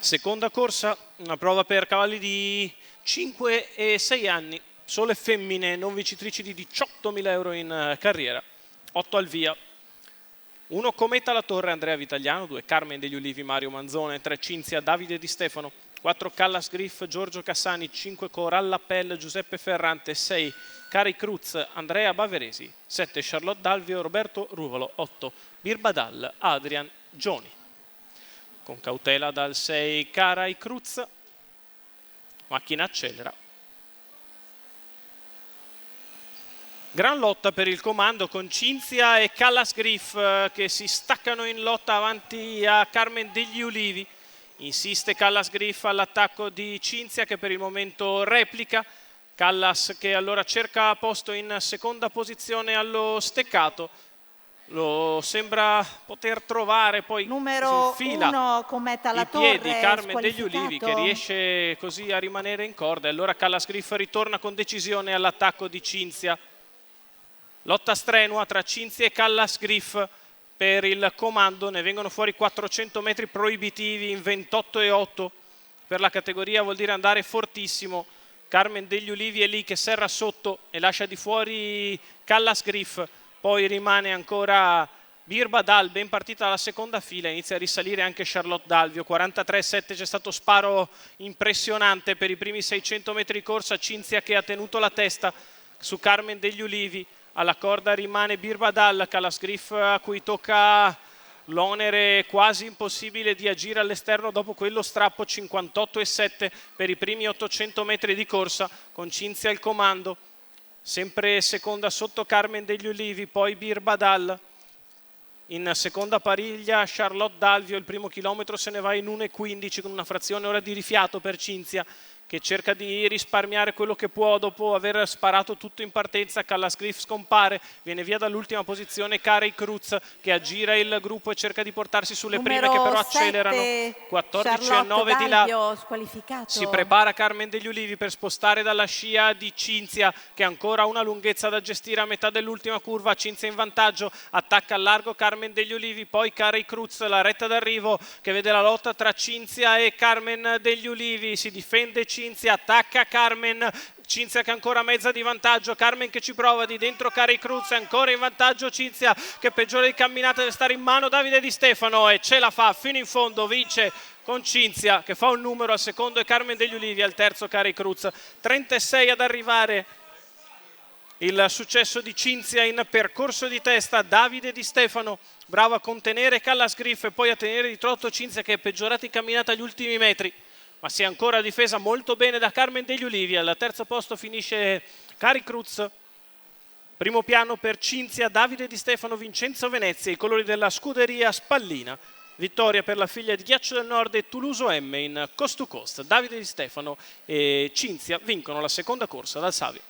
Seconda corsa, una prova per cavalli di 5 e 6 anni, sole femmine non vincitrici di 18.000 euro in carriera. 8 al via. 1 Cometa La Torre, Andrea Vitagliano. 2 Carmen degli Ulivi, Mario Manzone. 3 Cinzia, Davide Di Stefano. 4 Callas Griff, Giorgio Cassani. 5 Coralla Pell, Giuseppe Ferrante. 6 Cari Cruz, Andrea Baveresi. 7 Charlotte Dalvio, Roberto Ruvolo. 8 Birbadal, Adrian Gioni. Con cautela dal 6 Carai Cruz, macchina accelera. Gran lotta per il comando con Cinzia e Callas Griff che si staccano in lotta avanti a Carmen degli Ulivi. Insiste Callas Griff all'attacco di Cinzia che per il momento replica. Callas che allora cerca posto in seconda posizione allo steccato. Lo sembra poter trovare, poi numero si infila 1 Cometa La i piedi Torre, Carmen degli Ulivi che riesce così a rimanere in corda. E allora Callas Griff ritorna con decisione all'attacco di Cinzia. Lotta strenua tra Cinzia e Callas Griff per il comando, ne vengono fuori 400 metri proibitivi in 28,8 per la categoria, vuol dire andare fortissimo. Carmen degli Ulivi è lì che serra sotto e lascia di fuori Callas Griff. Poi rimane ancora Birbadal, ben partita dalla seconda fila, inizia a risalire anche Charlotte Dalvio. 43,7, c'è stato sparo impressionante per i primi 600 metri di corsa. Cinzia che ha tenuto la testa su Carmen degli Ulivi. Alla corda rimane Birbadal, Callas Griff a cui tocca l'onere quasi impossibile di agire all'esterno dopo quello strappo. 58,7 per i primi 800 metri di corsa, con Cinzia al comando. Sempre seconda sotto Carmen degli Ulivi, poi Birbadal. In seconda pariglia Charlotte Dalvio, il primo chilometro se ne va in 1,15 con una frazione ora di rifiato per Cinzia che cerca di risparmiare quello che può dopo aver sparato tutto in partenza. Callas Griff scompare, viene via dall'ultima posizione Cari Cruz che aggira il gruppo e cerca di portarsi sulle prime che però accelerano. 14,9 di là. Si prepara Carmen degli Ulivi per spostare dalla scia di Cinzia che ha ancora una lunghezza da gestire a metà dell'ultima curva. Cinzia in vantaggio, attacca al largo Carmen degli Ulivi, poi Cari Cruz, la retta d'arrivo che vede la lotta tra Cinzia e Carmen degli Ulivi. Si difende Cinzia, attacca Carmen, Cinzia che ha ancora mezza di vantaggio, Carmen che ci prova di dentro Cari Cruz, ancora in vantaggio Cinzia che peggiora di camminata, deve stare in mano Davide Di Stefano e ce la fa fino in fondo, vince con Cinzia che fa un numero al secondo e Carmen degli Ulivi al terzo Cari Cruz. 36 ad arrivare il successo di Cinzia in percorso di testa. Davide Di Stefano bravo a contenere Callas Griff e poi a tenere di trotto Cinzia che è peggiorata in camminata agli ultimi metri, ma si è ancora difesa molto bene da Carmen degli Ulivi. Al terzo posto finisce Cari Cruz. Primo piano per Cinzia, Davide Di Stefano, Vincenzo Venezia, i colori della scuderia Spallina. Vittoria per la figlia di Ghiaccio del Nord e Toulouse M in Coast to Coast. Davide Di Stefano e Cinzia vincono la seconda corsa dal Savio.